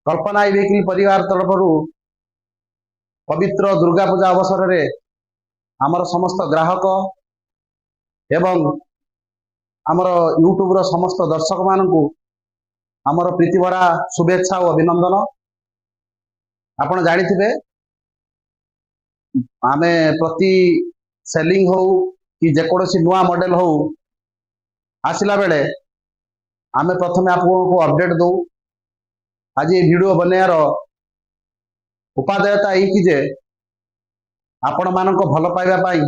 कल्पना e vehicle परिवार तरफ पवित्र दुर्गा पूजा अवसर में आमर समस्त ग्राहक एवं आमर यूट्यूब रो समस्त दर्शक मानू आमर प्रीतिभरा शुभेच्छा और अभिनंदन। आपण जानिथिबे आमे प्रति सेलिंग हो कि जेकोसी नुआ मॉडल हो आसिला बेले आमे प्रथमे आपको अपडेट दो। आज ये वीडियो बनायार उपादेयता यही कि जे आपण मानक भल पाइबा पाई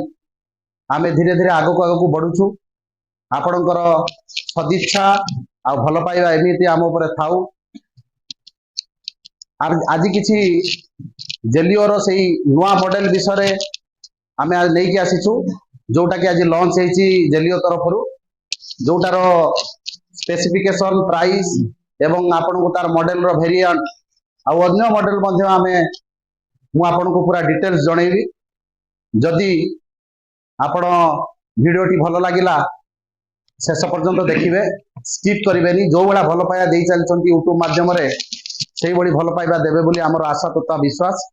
आमे धीरे धीरे आगक आगक बढ़ुछु। आपणकर सदिच्छा आ भल पाइबा एमिति आम उपरे थाउ। आज किछि जेलिओर से नुआ मॉडल विषय आमे आज लेके आसीछु जोटा कि आज लॉन्च हेछि जेलिओ तरफ जोटार स्पेसिफिकेशन प्राइस एवं आपन को तार मॉडल रो वेरिएंट आ अन्य मॉडल मध्ये आमे मु आपन को पूरा डिटेल्स जणैबी। जदि आपण वीडियोटी भल लागिला शेष पर्यंत देखिबे स्किप करिवेनी। जो बड़ा भल पाया दे चलछंती यूट्यूब माध्यम रे सेही बड़ी भल पाइबा देबे बोली हमर आशा तथा विश्वास।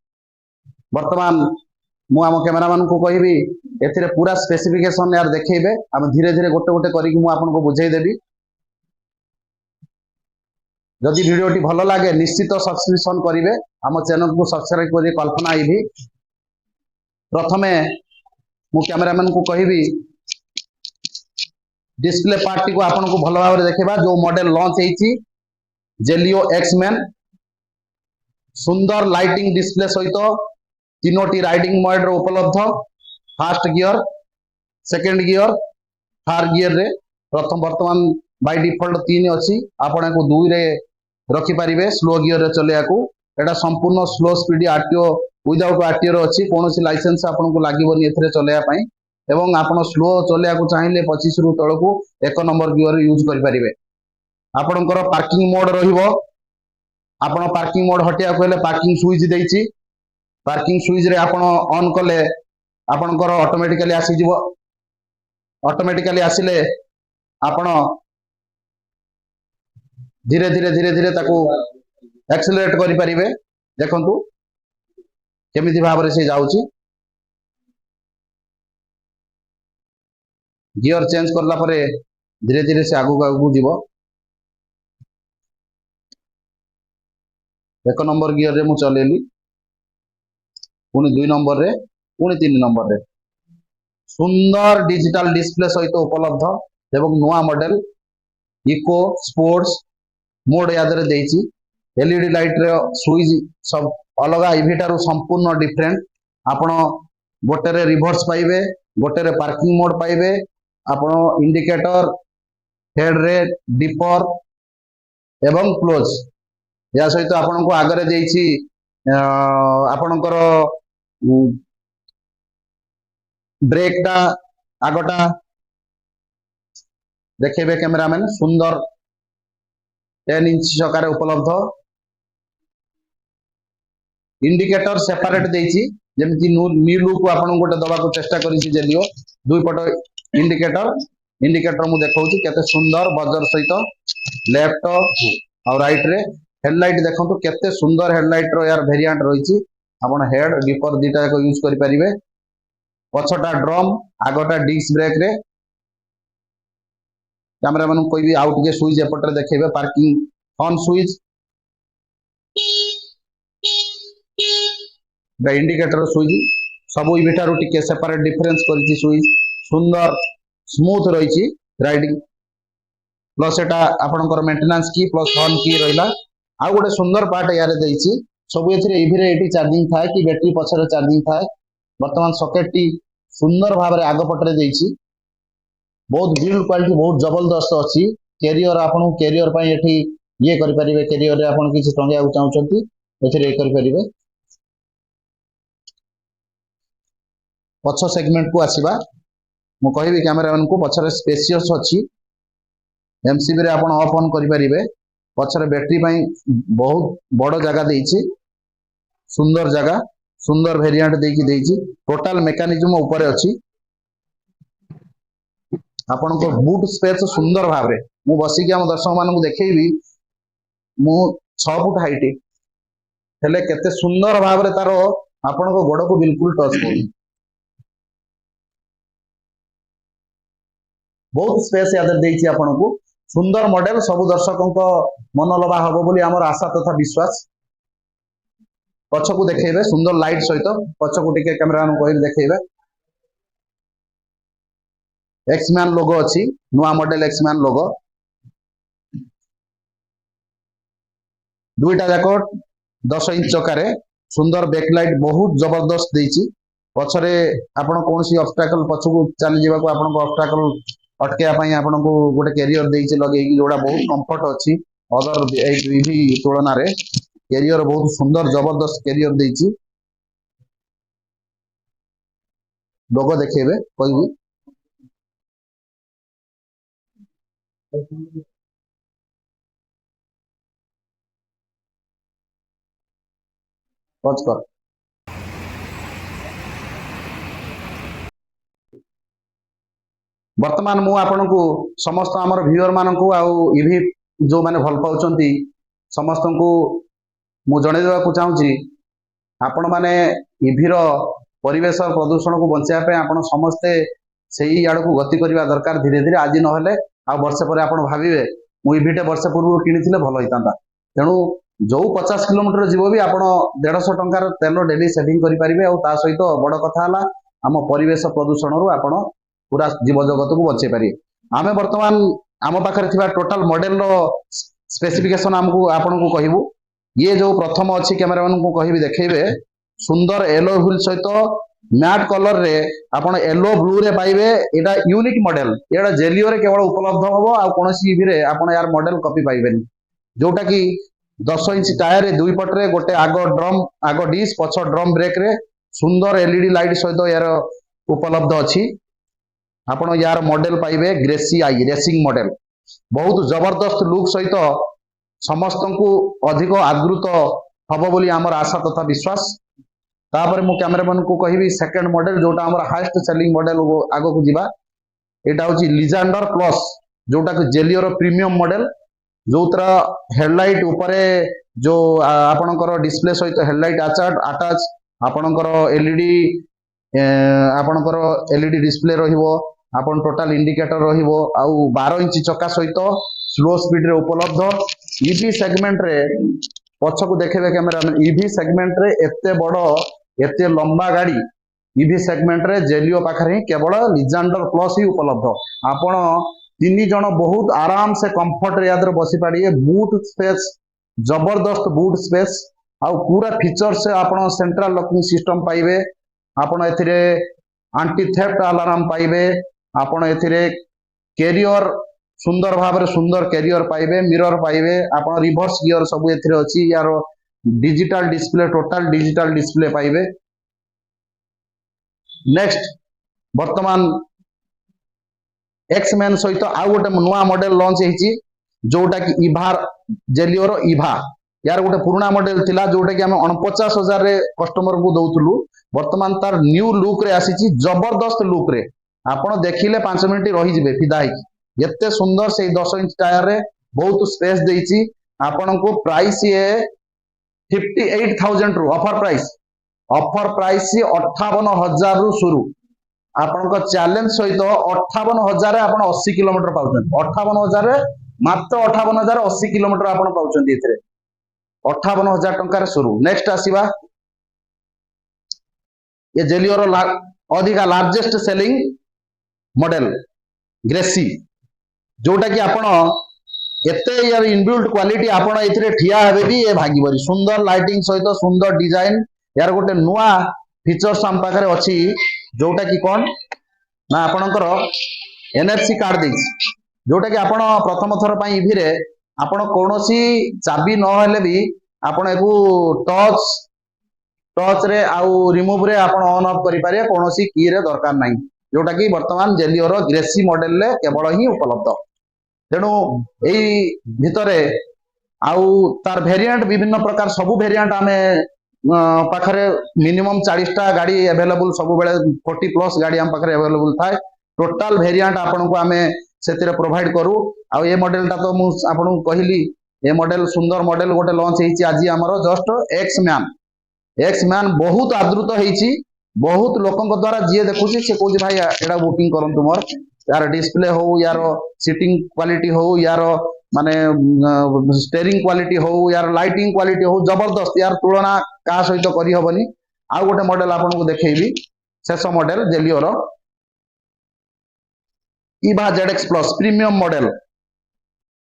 वर्तमान मु आम कैमरामैन को कहबी एथिरे पूरा स्पेसिफिकेशन यार देखैबे हम धीरे धीरे गोटे गोटे करिक मु आपन को बुझाई देबी। जदि वीडियोटी भल लगे निश्चित सब्सक्रिप्शन करिवे आम चैनल को सब्सक्राइब करिए कल्पना आईवी। प्रथमे मु कैमरामैन को कहबी डिस्प्ले पार्टी को आपन को भल भाव देखा जो मॉडल लॉन्च हेछि जेलिओ एक्समैन सुंदर लाइटिंग डिस्प्ले सहित तीनोटी राइडिंग मोड रे उपलब्ध। Fast gear second gear third gear रे प्रथम वर्तमान बाय डिफॉल्ट 3 अछि आपण को 2 रे रखि परिबे स्लो गियर रे चलेया को। एटा संपूर्ण slow speed RTO without RTO रो अछि कोनोसी लाइसेंस आपण को लागिबोनी एथरे चलेया पई एवं आपण स्लो चलेया को चाहिए 25 रु तळ को 1 नंबर गियर यूज करि परिबे। आपणकर पार्किंग मोड रहिबो आपण पार्किंग मोड हटिया कहले पार्किंग स्विच देइछि पार्किंग स्विच रे आपण ऑन कले आपणकर ऑटोमेटिकली आसी जिवो। ऑटोमेटिकली आसिले आपण धीरे धीरे धीरे धीरे ताको एक्सेलरेट करि परिबे। देखंतु केमिति भाबरे से जाउछि गियर चेंज करला परे धीरे धीरे से आगु आगु जीवो। 1 नंबर गियर रे मु चलेली पुनी 2 नंबर रे पुनी 3 नंबर रे सुंदर डिजिटल डिस्प्ले सहित उपलब्ध एवं नुआ मॉडल इको स्पोर्ट्स मोड यादरे देइछि। एलईडी लाइट रे स्विच सब अलग इभिटारु संपूर्ण डिफरेंट। आपण गोटे रे रिवर्स पाइबे गोटे रे पार्किंग मोड पाइबे आपण इंडिकेटर हेड रे डिपर एवं क्लोज या सहित आपण को आगरे देइछि आपणकर ब्रेक टा आगटा देखेबे कैमरामैन सुंदर 10 इंच चकार उपलब्ध। इंडिकेटर सेपरेट देइछि जेमिति न्यू लुक आपण गोटे दबा को चेष्टा करिछि जेलिओ दुई पट इंडिकेटर इंडिकेटर मु देखौछि केते सुंदर बजर सहित लेफ्ट और राइट रे हेडलाइट देखंतु केते सुंदर हेडलाइट रो यार वेरिएंट रहिछि। आपण हेड डिपर दीटा को यूज करि परिबे। पछटा ड्रम आगटा डिस्क ब्रेक रे कैमरामैन कोई भी आउट के स्विच एपटर देखेबे parking on switch the indicator switch सब इबिटारु टिके सेपरेट डिफरेंस करिछि स्विच सुंदर स्मूथ रहिछि राइडिंग प्लस एटा आपनकर मेंटेनेंस की प्लस हॉर्न की रहिला। आ गोटे सुंदर पार्ट यारे देइछि सब एथिरे इभिरे एटी चार्जिंग थाए कि बैटरी पछरे चार्जिंग थाए। वर्तमान सॉकेट टी सुंदर भाबरे आगो पटरे देइछि बहुत बिल्ड क्वालिटी बहुत जबरदस्त अछि। कैरियर आपन कैरियर पई एठी ये करि परिबे कैरियर रे आपन किछि टंगिया चाहउछंती एथिरे करि परिबे। पछ सेगमेंट को आसीबा मु कहबी कैमरामैन को पछरे स्पेशियस अछि एमसीबी रे आपन ऑफ ऑन करि परिबे। पछरे बैटरी पई बहुत बड़ जगह देइछि सुंदर जगह सुंदर वेरिएंट देकी देइछि टोटल मेकानिज्म ऊपर अछि। आपन को बूट स्पेस सुंदर भाबरे मु बसी के हम दर्शक मान को देखैबी मु 6 फुट हाइट हेले केते सुंदर भाव रे तारो आपण को गोड़ को बिल्कुल टच करूनी बहुत स्पेस यादर देइछि आपण को सुंदर मॉडल सब दर्शकों को मनोलभा हबो बोली हमर आशा तथा विश्वास पछ को देखेबे सुंदर लाइट सहित पछ को टिके कैमरा नु कहि देखेबे एक्समैन लोगो अछि नुआ मॉडल एक्समैन लोगो दुईटा जाको 10 इंच चकारे सुंदर बैकलाइट बहुत जबरदस्त देइछि पछरे आपण कोनसी ऑब्स्टैकल पछ को चली जीवा को आपण को ऑब्स्टैकल अटके पई आपण को गोटे कैरियर देइछि लगे जोड़ा बहुत कंफर्ट अछि अदर ईवी तुलना रे कैरियर बहुत सुंदर जबरदस्त कैरियर देइछि लोगो देखेबे कहबी पच कर वर्तमान मु आपण को समस्त हमर व्यूअर मान को आउ ईवी जो माने भल पाउचंती समस्त को मु जणे देवा को चाहूची आपण माने ईवी रो परिवेश प्रदूषण को बंचाया पे आपण समस्ते सेही आड़ को गति करबा दरकार धीरे धीरे आज न हेले आ वर्षे पर आपण भाबिबे मु ईवीटे वर्षे पूर्व किनिथिले भल होइतांता तेणु जो 50 किलोमीटर जीव भी आपण 150 टंकार तेल डेली सेविंग करि परिबे आ ता सहित बड़ कथा हला आम परिवेश प्रदूषण रु आपण पूरा जीव जगत को बचे पारे आमे वर्तमान आम पाखरे थिबा टोटल मॉडल रो स्पेसिफिकेशन हमको आपण को कहबू ये जो प्रथम अछि कैमरामैन को कहबी देखेबे सुंदर येलो व्हील सहित मैट कलर रे आपण येलो ब्लू रे पाइबे एटा यूनिक मॉडल एटा जेलियो रे केवल उपलब्ध होबो आ कोनोसी ईवी रे आपण यार मॉडल कॉपी पाइबेनी जोटा कि 10 इंच टायर रे दुई पट रे गोटे आगो डिश पछ ड्रम ब्रेक रे सुंदर एलईडी लाइट सहित यार उपलब्ध अछि आपण यार मॉडल पाइबे ग्रेसी आई रेसिंग मॉडल बहुत जबरदस्त लुक सहित समस्त को अधिक आदृत हबो बोली हमर आशा तथा विश्वास तापर मु कैमरामैन को कहबी सेकंड मॉडल जोटा हमर हाईएस्ट सेलिंग मॉडल आगो को जिबा एटा होची लिजेंडर प्लस जोटा कि जेलियो रो प्रीमियम मॉडल जोतरा हेडलाइट ऊपरे जो आपणकर डिस्प्ले सहित हेडलाइट अटैच आपणकर एलईडी आपणकर एलईडी डिस्प्ले रहिबो आपण टोटल इंडिकेटर रहिबो आउ 12 इंच चक्का सहित स्लो स्पीड रे उपलब्ध ईवी सेगमेंट रे पछ को देखेबे कैमरा ईवी सेगमेंट रे एते बड़ एते लंबा गाड़ी ईवी सेगमेंट रे जेलियो पाखरे केवल लिजेंडर प्लस ही उपलब्ध आपण 3 जन बहुत आराम से कंफर्ट रे यादर बसी पाड़िए बूट स्पेस जबरदस्त बूट स्पेस आउ पूरा फीचर से आपण सेंट्रल लॉकिंग सिस्टम पाइबे आपण एथिरे एंटी थेफ्ट अलार्म पाइबे आपण एथिरे कैरियर सुंदर भाव सुंदर कैरियर पाइबे मिरर पाइबे आपण रिवर्स गियर सब एथिरे अछि यार digital display total digital display पाइबे नेक्स्ट वर्तमान एक्समैन सहित आउ गोटे नुआ मॉडल लॉन्च हेची जोटा कि इभार जेलियो रो इभा यार गोटे पुराना मॉडल थिला जोटा कि हम 49,000 रे कस्टमर को दउथलु वर्तमान तार न्यू लुक रे आसीची जबरदस्त लुक रे आपण देखिले 5 मिनिट रही जिवे फिदा ही एते सुंदर से 10 इंच टायर रे बहुत स्पेस देइची आपण को प्राइस ये 58,000 रु ऑफर प्राइस 58,000 रु शुरू आपण को चैलेंज सहित 58,000 रे आपण 80 किलोमीटर पाउछन 58,000 रे मात्र 58,000 80 किलोमीटर आपण पाउछन एथरे 58,000 टंका रे शुरू नेक्स्ट आसीबा ये जेलियो रो अधिका लार्जेस्ट सेलिंग मॉडल ग्रेसी जोटा कि आपण एते यार इनबिल्ट क्वालिटी आपण एथरे ठिया हेबे भी ए भागीबरी सुंदर लाइटिंग सहित सुंदर डिजाइन यार गोटे नुआ फीचर्स हम पाखरे अछि जोटा कि कोन ना आपणकर एनएफसी कार्ड देइछ जोटा कि आपण प्रथम थर पई ईवी रे आपण कोनोसी चाबी न हेले भी आपण एकु टच रे आउ रिमूव रे आपण ऑन ऑफ करि पारे कोनोसी की रे दरकार नाही जोटा कि वर्तमान जेलियो रो ग्रेसी मॉडल ले केवल ही उपलब्ध तेणु एई भितरे आउ तार वेरिएंट विभिन्न प्रकार सब वेरिएंट आमे पाखरे मिनिमम 40टा गाड़ी अवेलेबल सब बेले 40 प्लस गाड़ी हम पाखरे अवेलेबल थाए टोटल वेरिएंट आपन को आमे सेतिरे प्रोवाइड करू आ ए मॉडल ता तो मु आपन को कहली ए मॉडल सुंदर मॉडल गोटे लॉन्च होईची आज हमर जस्ट एक्स मैन बहुत आदृत होईची बहुत लोकन द्वारा जी देखुची से कहूँ भाई एटा बुकिंग करंतु मोर यार डिस्प्ले हो यार सीटिंग क्वालिटी हो यार माने स्टेयरिंग क्वालिटी हो यार लाइटिंग क्वालिटी हो जबरदस्त यार तुलना का सहित करी हबनी। आ गोटे मॉडल आपन को देखैबी शेष मॉडल जेलियो रो इभा ZX plus premium model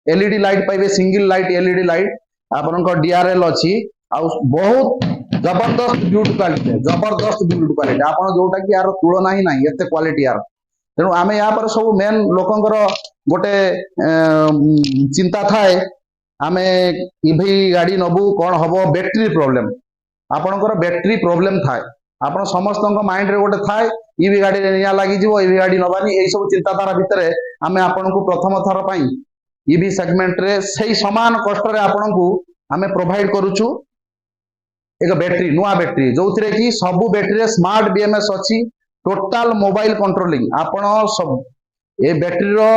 LED light पाइबे सिंगल लाइट एलईडी लाइट आपन को DRL अछि आ बहुत जबरदस्त बिल्ड क्वालिटी आपन जोटा कि यार तुलना ही नाही एते क्वालिटी यार तेणु आमे या पर सब मेन लोकंकर गोटे चिंता थाए आमे इभी गाड़ी नबू कौन हबो बैटरी प्रॉब्लम आपनकर बैटरी प्रॉब्लम थाए आपण समस्त माइंड रे गोटे थाए इवी गाड़ी रे निया लागि जीवो इवी गाड़ी नबानी एई सब चिंताधारा भितरे आमे आपन को प्रथम थर पई इवी सेगमेंट रे सही समान कष्ट रे आपन को आमे प्रोवाइड करूछु एक बैटरी नुआ बैटरी जो थिरे कि सबु बैटरी रे स्मार्ट BMS अछि टोटल मोबाइल कंट्रोलिंग आपण सब ए बैटरी रो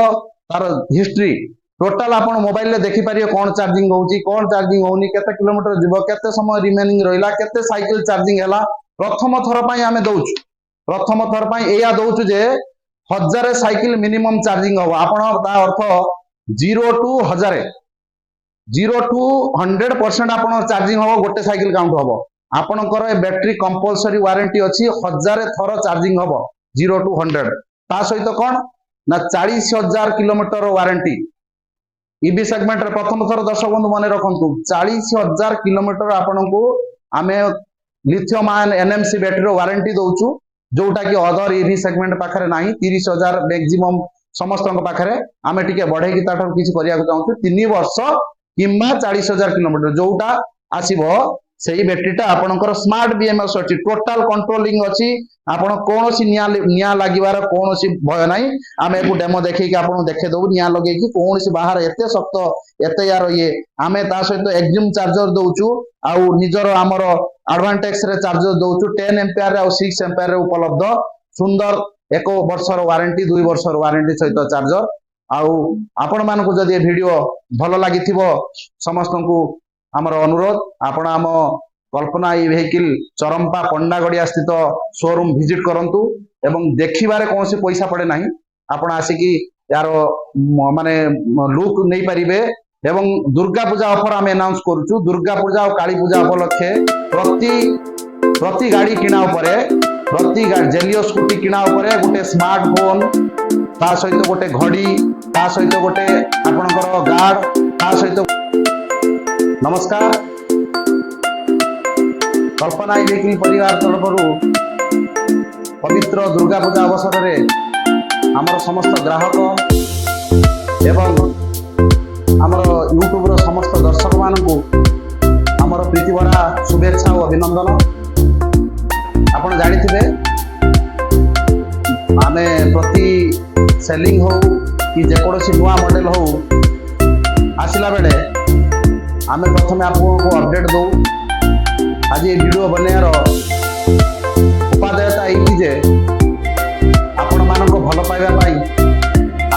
तार हिस्ट्री टोटल आपण मोबाइल रे देखि पारियो कोन चार्जिंग होउची कोन चार्जिंग होउनी केते किलोमीटर जीवो केते समय रिमेनिंग रहिला केते साइकिल चार्जिंग हैला प्रथम थर पई आमे दउछु प्रथम थर पई एया दउछु जे 1000 साइकिल मिनिमम चार्जिंग हो आपण ता अर्थ 0 to 1000 0 to 100% आपण चार्जिंग हो गोटे साइकिल काउंट हो आपणकर बैटरी कंपलसरी वारंटी अच्छी 1000 थर चार्जिंग हम 0 to 100 ता सहित कौन ना 40,000 किलोमीटर वारंटी ईवी सेगमेंट रे प्रथम थर दर्शक बंधु मन रखु 40,000 किलोमीटर आपण को आमे lithium ion NMC battery warranty दउछु जोटा कि अदर ईवी सेगमेंट पाखरे नाही 30,000 मैक्सिमम समस्त पाखरे आमे टिके बढ़े कि ताठर किछि करिया चाहू 3 वर्ष किंबा 40,000 किलोमीटर जोटा आसीबो सही बैटरीटा आपनकर स्मार्ट BMS अछि टोटल कंट्रोलिंग अछि आपण कोनोसी निया लागिवार कोनोसी भय नाही आमे को डेमो देखै कि आपण देखे दउ निया लगे कि कोनोसी बाहर एते शक्त एते यार ये आमे ता सहित एक्जिम चार्जर दउछु आ निजर हमर एडवांटेक्स रे चार्जर दउछु 10 एम्पियर रे और 6 एम्पियर रे उपलब्ध सुंदर 1 वर्षर वारंटी 2 वर्षर वारंटी सहित चार्जर आउ आपण मान को जदि वीडियो भलो लागिथिबो समस्त को आमर अनुरोध आपण आम कल्पना ई वेहिकल चरंपा पंडागड़िया स्थित शोरूम विजिट करंतु एवं देखिबारे कोनसी पैसा पड़े नाही आपण आसिकी यार माने लुक नै परिबे एवं दुर्गा पूजा ऑफर आम अनाउंस करूछु दुर्गा पूजा और काली पूजा उपलक्षे प्रति गाड़ी किना उपरे प्रति जेलियो स्कूटी किना उपरे गोटे स्मार्टफोन ता सहित गोटे घड़ी ता सहित गोटे आपनकर गार्ड ता सहित नमस्कार कल्पना वेहिकल परिवार तरफ पवित्र दुर्गा पूजा अवसर में आमर समस्त ग्राहक एवं आमर यूट्यूब रो समस्त दर्शक मानू आमर प्रीति भरा शुभेच्छा और अभिनंदन आपण जानिथिबे आमे प्रति सेलिंग हो कि जेकोसी नुआ मॉडल हो आसिला बेले आमे प्रथमे आपको अपडेट दो आज ये वीडियो बनार उपादेयता ये जे आपण मान भल पाइबा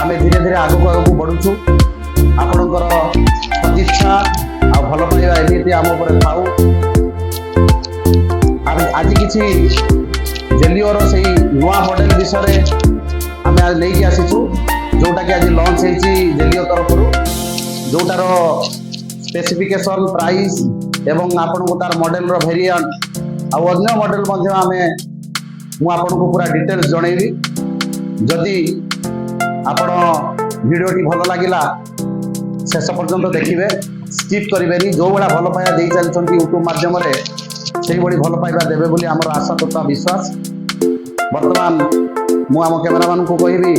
आमे धीरे धीरे आगक आगक बढ़ुछु आपणकर सदिच्छा आ भल पाइबा एमिति आम ऊपर थाउ आज किछि जेलिओर से नुआ मॉडल विषय आमे आज लेके आसीछु जोटा कि आज लॉन्च होईची जेलिओ तरफ जोटार स्पेसिफिकेशन प्राइस एवं आपन को तार मॉडल रो वेरिएंट आ अन्य मॉडल मध्ये आमे मु आपन को पूरा डिटेल्स जणैबी जदि आपण वीडियोटी भलो लागिला शेष पर्यंत देखिबे स्किप करिवेनी जो बड़ा भलो पाया देई चलछंती YouTube माध्यम रे सेही बड़ी भलो पाइबा देबे बोली हमर आशा तथा विश्वास वर्तमान मु आम कैमरामैन को कहबी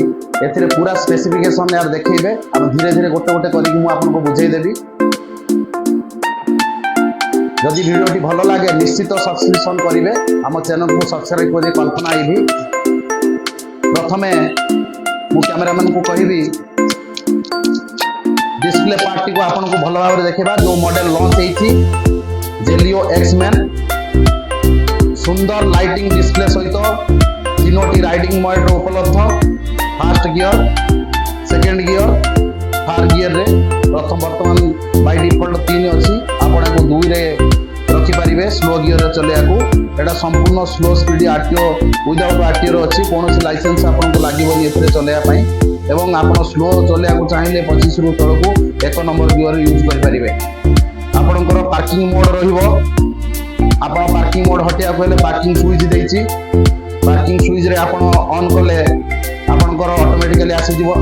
एथिरे पूरा स्पेसिफिकेशन यार देखैबे हम धीरे धीरे गोटे गोटे करी मु आपन को बुझाई देबी जदि वीडियोटी भलो लागे निश्चित सब्सक्रिप्शन करिवे आम चैनल को सब्सक्राइब करि कल्पना आईबी प्रथमे मु कैमरामैन को कहबी डिस्प्ले पार्टी को आपन को भलो भाव देखिबा जो मॉडल लॉन्च हेछि जेलियो एक्समैन सुंदर लाइटिंग डिस्प्ले सहित तीनोटी राइडिंग मोड उपलब्ध fast gear second gear Thar gear रे प्रथम वर्तमान बाय डिफॉल्ट 3 अछि आपण को 2 रे रखि परिबे स्लो गियर रे चलेया को एटा संपूर्ण slow speed RTO without RTO रो अछि कोनोसी लाइसेंस आपण को लागीबनी एथरे चलेया पई एवं आपण स्लो चलेया को चाहिले 25 रु तळ को 1 नंबर गियर यूज करि परिबे आपणकर पार्किंग मोड रहिबो आपण पार्किंग मोड हटिया को हेले पार्किंग स्विच देछि पार्किंग स्विच रे आपण ऑन करले आपणकर ऑटोमेटिकली आसी जिवो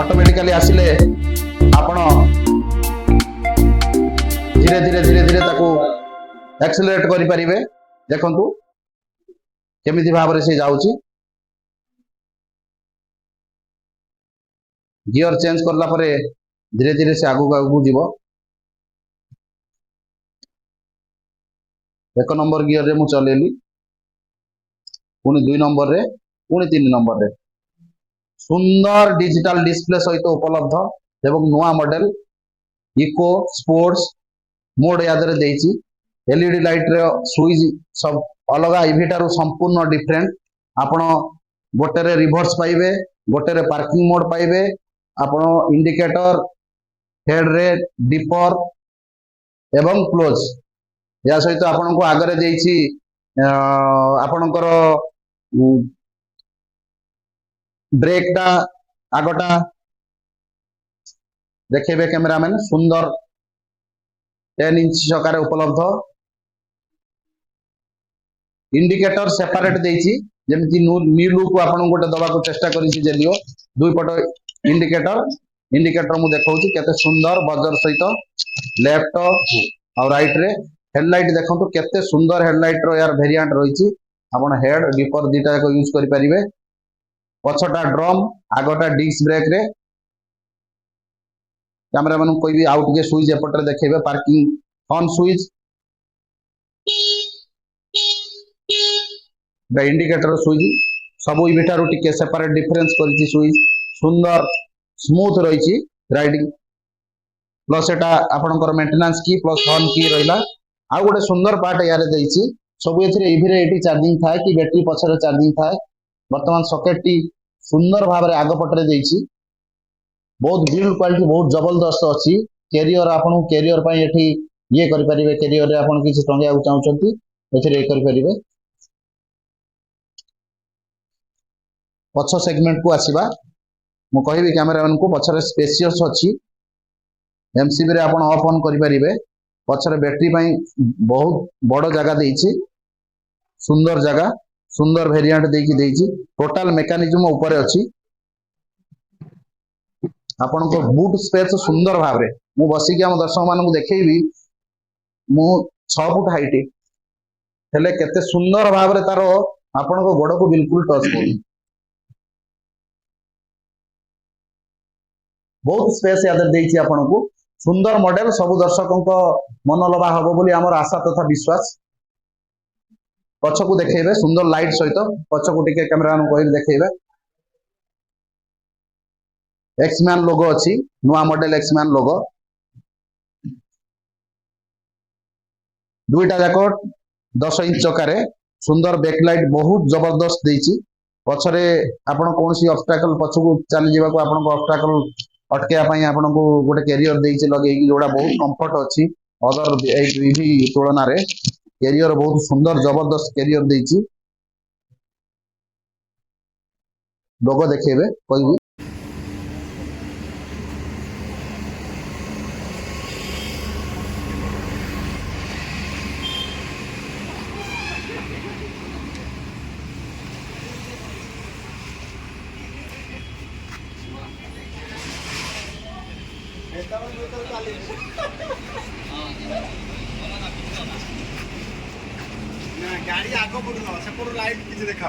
ऑटोमेटिकली आसिले आपण धीरे धीरे धीरे धीरे ताको एक्सेलरेट करि परिबे देखंतु केमिति भाबरे से जाउची गियर चेंज करला परे धीरे धीरे से आगु आगु जीवो 1 नंबर गियर रे मु चलेली पुनी 2 नंबर रे पुनी 3 नंबर रे सुंदर डिजिटल डिस्प्ले सहित उपलब्ध एवं नवा मॉडल इको स्पोर्ट्स मोड यादरे देइची एलईडी लाइट रे स्विच सब अलग इभिटारु संपूर्ण डिफरेंट आपण गोटे रे रिवर्स पाइबे गोटे रे पार्किंग मोड पाइबे आपण इंडिकेटर हेड रे डिपर एवं क्लोज या सहित आपण को आगरे देइची आपणकर ब्रेक टा आगटा देखेबे कैमरामैन सुंदर 10 इंच सकार उपलब्ध इंडिकेटर सेपरेट देइची जेमति न्यू लुक आपण गोटे दबा को चेष्टा करिछि जेलियो दुई पट इंडिकेटर मु देखौछि केते सुंदर बजर सहित लेफ्ट और राइट रे हेडलाइट देखंतु केते सुंदर हेडलाइट रो यार वेरिएंट रहिछि आपण हेड डिपर दीटा को यूज करि परिबे पछटा ड्रम आगटा डिस्क ब्रेक रे कैमरा मन कोई भी आउट के स्विच एपट रे देखेबे parking on switch the indicator switch सब इबिटारु टिके सेपरेट डिफरेंस करिछि स्विच सुंदर स्मूथ रहिछि राइडिंग प्लस एटा आपनकर मेंटेनेंस की प्लस हॉर्न की रहिला आ गोटे सुंदर पार्ट यारे देइछि सब एथिरे इभी रे एटी चार्जिंग थाए कि बैटरी पछरे चार्जिंग थाए वर्तमान सॉकेट टी सुंदर भाव रे आगो पटरे देइछि बहुत बिल्ड क्वालिटी बहुत जबरदस्त अछि कैरियर आपन कैरियर पई एठी ये करि परिबे कैरियर रे आपन किछि टंगिया चाहउचंती एथिरे ये करि परिबे पछ सेगमेंट को आसीबा मु कहिबी कैमरामैन को पछरे स्पेशियस अछि एमसीबी रे आपन ऑफ ऑन करि परिबे पछरे बैटरी पई बहुत बड़ जगह देइछि सुंदर जगह सुंदर वेरिएंट देकी देइछि टोटल मेकानिज्म ऊपर अछि आपन को बूट स्पेस सुंदर भाव रे मु बसी के हम दर्शक मान को देखैबी मु 6 फुट हाइट हेले केते सुंदर भाव रे तारो आपन को गोड़ को बिल्कुल टच कोनी बहुत स्पेस याद देइछि आपन को सुंदर मॉडल सब दर्शकों को मनोलभा हबो बोली हमर आशा तथा विश्वास पछकु देखेबे सुंदर लाइट सहित पछकु टिके कैमरा नु कोइ देखेबे एक्समैन लोगो अछि नुआ मॉडल एक्समैन लोगो दुईटा जाको 10 इंच चकारे सुंदर बैकलाइट बहुत जबरदस्त देइछि पछरे आपण कोनसी ऑब्स्टैकल पछकु चली जेबा को आपण को ऑब्स्टैकल अटकेया पई आपण को गोटे कैरियर देइछि लगे जोड़ा बहुत कंफर्ट अछि अदर ईवी तुलना रे कैरियर बहुत सुंदर जबरदस्त कैरियर देइछि लोगो देखेबे कोई भी गाड़ी आग पड़ू से लाइट किसी देखा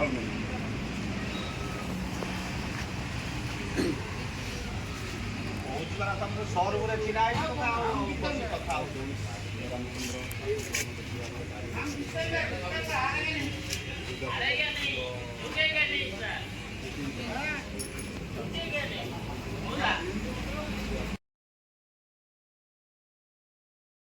सौर छिड़ा कथा